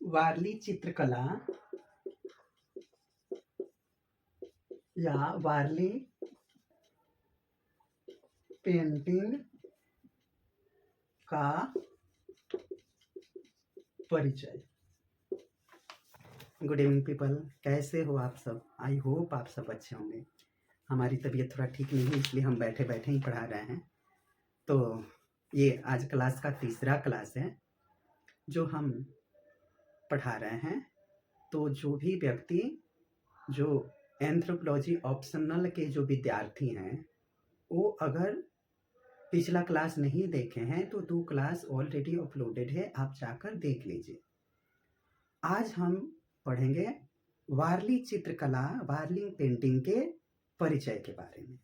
वारली चित्रकला या वारली पेंटिंग का परिचय। गुड इवनिंग पीपल, कैसे हो आप सब? आई होप आप सब अच्छे होंगे। हमारी तबीयत थोड़ा ठीक नहीं है, इसलिए हम बैठे बैठे ही पढ़ा रहे हैं। तो ये आज क्लास का तीसरा क्लास है जो हम पढ़ा रहे हैं। तो जो भी व्यक्ति जो एंथ्रोपोलॉजी ऑप्शनल के जो विद्यार्थी हैं वो अगर पिछला क्लास नहीं देखे हैं तो 2 क्लास ऑलरेडी अपलोडेड है, आप जाकर देख लीजिए। आज हम पढ़ेंगे वारली चित्रकला, वारली पेंटिंग के परिचय के बारे में।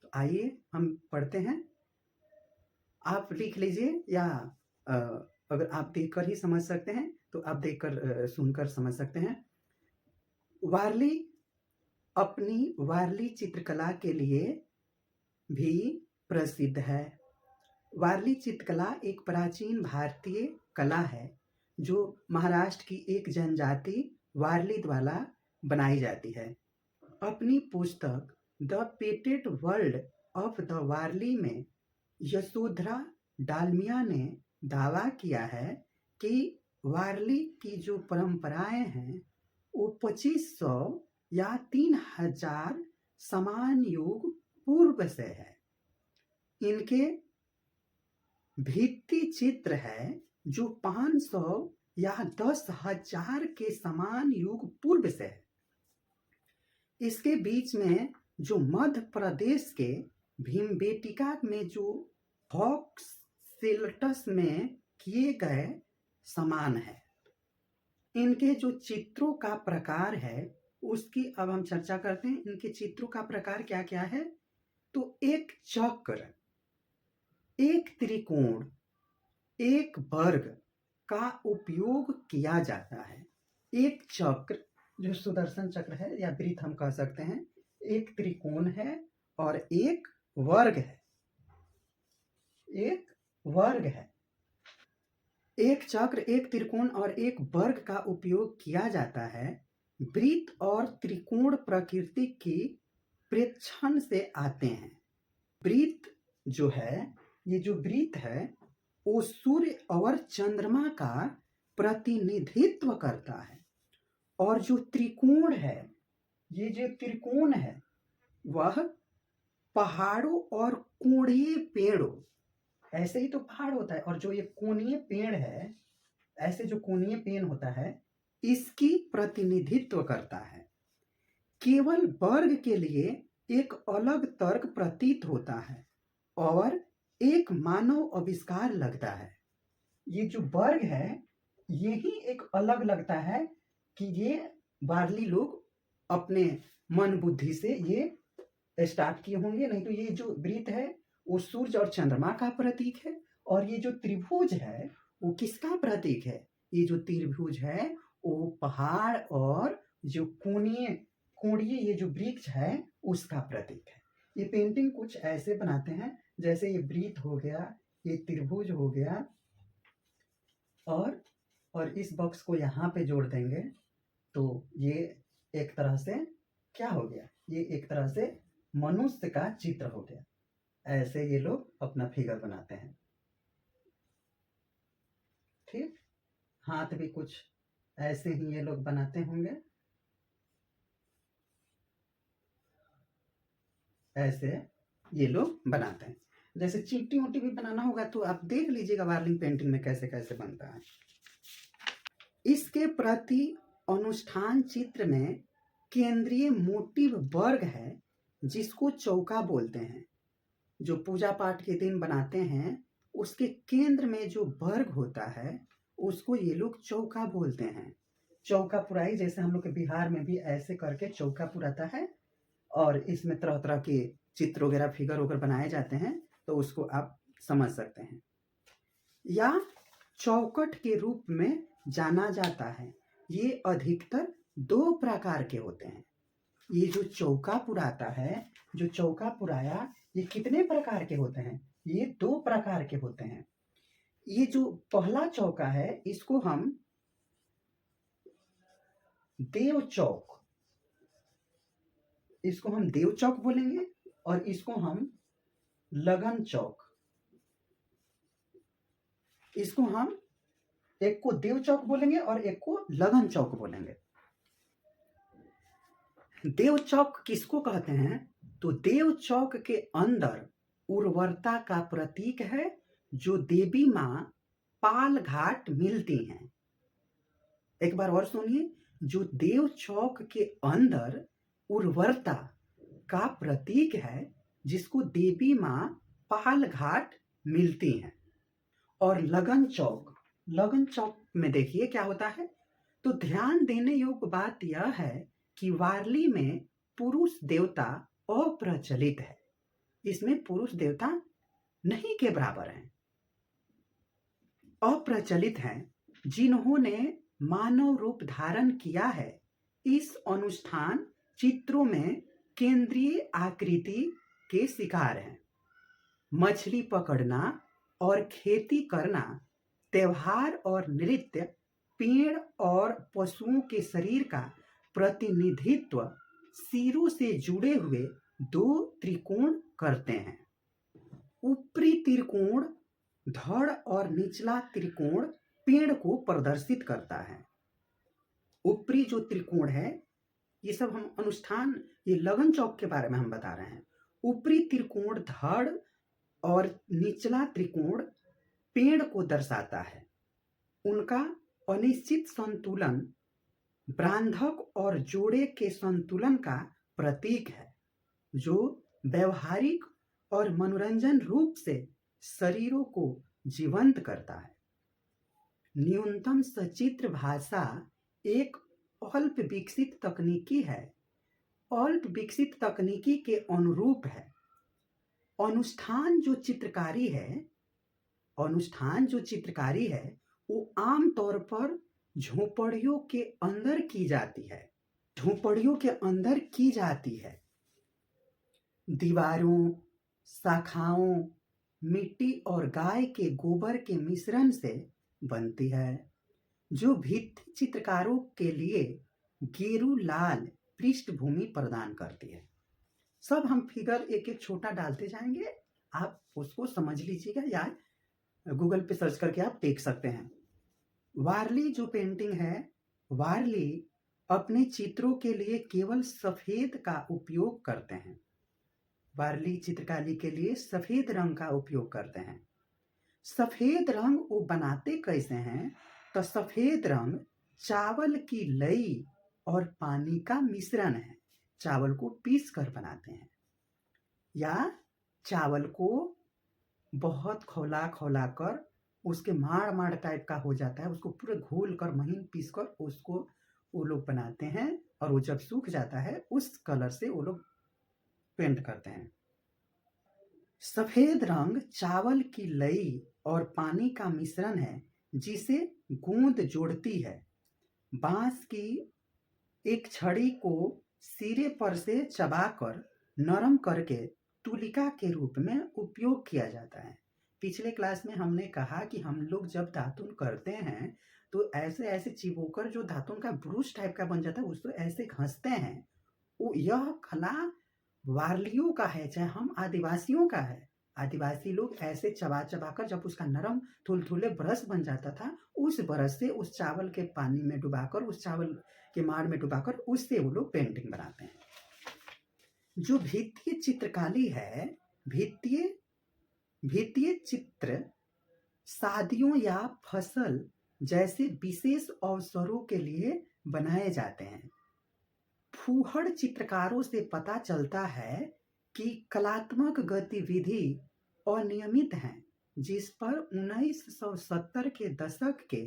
तो आइए हम पढ़ते हैं। आप लिख लीजिए या अगर आप देखकर ही समझ सकते हैं तो आप देखकर सुनकर समझ सकते हैं। वारली अपनी वारली चित्रकला के लिए भी प्रसिद्ध है। वारली चित्रकला एक प्राचीन भारतीय कला है जो महाराष्ट्र की एक जनजाति वारली द्वारा बनाई जाती है। अपनी पुस्तक द पेटेड वर्ल्ड ऑफ द वारली में यशोधरा डालमिया ने दावा किया है कि वारली की जो परंपराएं हैं वो 2500 या 3000 समान युग पूर्व से है। इनके भित्ति चित्र है जो 500 या 10,000 के समान युग पूर्व से है। इसके बीच में जो मध्य प्रदेश के भीमबेटिका में जो हॉक्ससिल्टस में किए गए समान है। इनके जो चित्रों का प्रकार है उसकी अब हम चर्चा करते हैं। इनके चित्रों का प्रकार क्या क्या है? तो एक चक्र, एक त्रिकोण, एक वर्ग का उपयोग किया जाता है। एक चक्र जो सुदर्शन चक्र है या वृत्त हम कह सकते हैं, एक त्रिकोण है और एक वर्ग है। एक वर्ग है, एक चक्र, एक त्रिकोण और एक वर्ग का उपयोग किया जाता है। वृत्त और त्रिकोण प्रकृति की प्रेक्षण से आते हैं। वृत्त जो है, ये जो वृत्त है वो सूर्य और चंद्रमा का प्रतिनिधित्व करता है। और जो त्रिकोण है, ये जो त्रिकोण है वह पहाड़ों और कोणीय पेड़ों, ऐसे ही तो पहाड़ होता है, और जो ये कोणीय पेड़ है, ऐसे जो कोणीय पेड़ होता है इसकी प्रतिनिधित्व करता है। केवल वर्ग के लिए एक अलग तर्क प्रतीत होता है और एक मानव आविष्कार लगता है। ये जो वर्ग है यही एक अलग लगता है कि ये वारली लोग अपने मन बुद्धि से ये स्टार्ट किए होंगे, नहीं तो ये जो वृत्त है वो सूर्य और चंद्रमा का प्रतीक है। और ये जो त्रिभुज है वो किसका प्रतीक है? ये जो त्रिभुज है वो पहाड़ और जो कोणीय ये जो वृक्ष है उसका प्रतीक है। ये पेंटिंग कुछ ऐसे बनाते हैं जैसे ये वृत्त हो गया, ये त्रिभुज हो गया, और इस बॉक्स को यहाँ पे जोड़ देंगे तो ये एक तरह से क्या हो गया? ये एक तरह से मनुष्य का चित्र हो गया। ऐसे ये लोग अपना फिगर बनाते हैं। ठीक, हाथ भी कुछ ऐसे ही ये लोग बनाते होंगे। ऐसे ये लोग बनाते हैं। जैसे चींटी उंटी भी बनाना होगा तो आप देख लीजिएगा वार्लिंग पेंटिंग में कैसे कैसे बनता है। इसके प्रति अनुष्ठान चित्र में केंद्रीय मोटिव वर्ग है जिसको चौका बोलते हैं। जो पूजा पाठ के दिन बनाते हैं उसके केंद्र में जो वर्ग होता है उसको ये लोग चौका बोलते हैं। चौका पुराई, जैसे हम लोग के बिहार में भी ऐसे करके चौका पुराता है और इसमें तरह तरह के चित्र वगैरह फिगर वगैरह बनाए जाते हैं, तो उसको आप समझ सकते हैं। या चौखट के रूप में जाना जाता है। ये अधिकतर 2 प्रकार के होते हैं। ये जो चौका पुराता है, जो चौका पुराया, ये कितने प्रकार के होते हैं? ये 2 प्रकार के होते हैं। ये जो पहला चौका है इसको हम देव चौक, इसको हम देव चौक बोलेंगे और इसको हम लगन चौक, इसको हम एक को देव चौक बोलेंगे और एक को लगन चौक बोलेंगे। देव चौक किसको कहते हैं? तो देव चौक के अंदर उर्वरता का प्रतीक है, जो देवी मां पाल घाट मिलती हैं। एक बार और सुनिए, जो देव चौक के अंदर उर्वरता का प्रतीक है, जिसको देवी मां पाल घाट मिलती हैं। और लगन चौक, लगन चौक में देखिए क्या होता है। तो ध्यान देने योग्य बात यह है कि वारली में पुरुष देवता अप्रचलित है, इसमें पुरुष देवता नहीं के बराबर हैं, अप्रचलित हैं। जिन्होंने मानव रूप धारण किया है, इस अनुष्ठान चित्रों में केंद्रीय आकृति के शिकार हैं। मछली पकड़ना और खेती करना, त्योहार और नृत्य, पेड़ और पशुओं के शरीर का प्रतिनिधित्व सिरों से जुड़े हुए दो त्रिकोण करते हैं। ऊपरी त्रिकोण धड़ और निचला त्रिकोण पेड़ को प्रदर्शित करता है। ऊपरी जो त्रिकोण है, ये सब हम अनुष्ठान, ये लगन चौक के बारे में हम बता रहे हैं। ऊपरी त्रिकोण धड़ और निचला त्रिकोण पेड़ को दर्शाता है। उनका अनिश्चित संतुलन बांधक और जोड़े के संतुलन का प्रतीक है, जो व्यवहारिक और मनोरंजन रूप से शरीरों को जीवंत करता है। न्यूनतम सचित्र भाषा एक अल्प विकसित तकनीकी है, अल्प विकसित तकनीकी के अनुरूप है। अनुष्ठान जो चित्रकारी है वो आमतौर पर झोपड़ियों के अंदर की जाती है। दीवारों, शाखाओं, मिट्टी और गाय के गोबर के मिश्रण से बनती है, जो भित्ति चित्रकारों के लिए गेरू लाल पृष्ठभूमि प्रदान करती है। सब हम फिगर एक एक छोटा डालते जाएंगे, आप उसको समझ लीजिएगा या गूगल पे सर्च करके आप देख सकते हैं। वारली जो पेंटिंग है, वारली अपने चित्रों के लिए केवल सफेद का उपयोग करते हैं। वारली चित्रकारी के लिए सफेद रंग का उपयोग करते हैं। सफेद रंग वो बनाते कैसे हैं? तो सफेद रंग चावल की लई और पानी का मिश्रण है। चावल को पीस कर बनाते हैं, या चावल को बहुत खौला कर उसके माड़ टाइप का हो जाता है, उसको पूरे घोल कर महीन पीस कर उसको वो लोग बनाते हैं, और वो जब सूख जाता है उस कलर से वो लोग पेंट करते हैं। सफेद रंग चावल की लई और पानी का मिश्रण है, जिसे गूंद जोड़ती है। बांस की एक छड़ी को सिरे पर से चबाकर नरम करके तुलिका के रूप में उपयोग किया जाता है। पिछले क्लास में हमने कहा कि हम लोग जब दातुन करते हैं तो ऐसे चिबोकर जो दातुन का ब्रूश टाइप का बन जाता है, उसको ऐसे घसते हैं। वो यह कला वारलियों का है, चाहे हम आदिवासियों का है। आदिवासी लोग ऐसे चबा कर जब उसका नरम थुलथुले ब्रश बन जाता था, उस ब्रश से उस चावल के पानी में डुबाकर, उस चावल के माड़ में डुबाकर उससे वो लोग पेंटिंग बनाते हैं। जो भित्तीय चित्रकारी है, भित्तीय चित्र शादियों या फसल जैसे विशेष अवसरों के लिए बनाए जाते हैं। फूहड़ चित्रकारों से पता चलता है कि कलात्मक गतिविधि अनियमित है, जिस पर 1970 के दशक के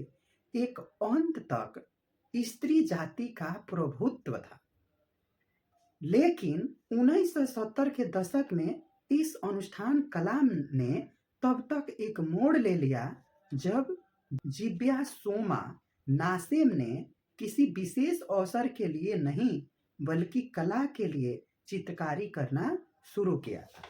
एक अंत तक स्त्री जाति का प्रभुत्व था। लेकिन 1970 के दशक में इस अनुष्ठान कला ने तब तक एक मोड़ ले लिया जब जिब्या सोमा नासेम ने किसी विशेष अवसर के लिए नहीं बल्कि कला के लिए चित्रकारी करना शुरू किया था।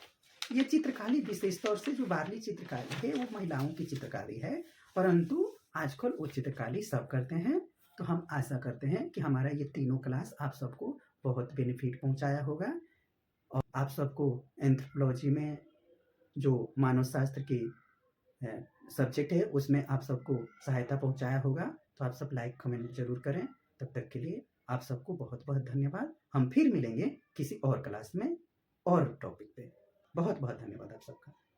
ये चित्रकारी विशेष तौर से जो वारली चित्रकारी है वो महिलाओं की चित्रकारी है, परंतु आजकल वो चित्रकारी सब करते हैं। तो हम आशा करते हैं कि हमारा ये तीनों क्लास आप सबको बहुत बेनिफिट पहुंचाया होगा और आप सबको एंथ्रोपोलॉजी में जो मानव शास्त्र की सब्जेक्ट है उसमें आप सबको सहायता पहुंचाया होगा। तो आप सब लाइक कमेंट जरूर करें। तब तक के लिए आप सबको बहुत बहुत धन्यवाद। हम फिर मिलेंगे किसी और क्लास में और टॉपिक पे। बहुत बहुत धन्यवाद आप सबका।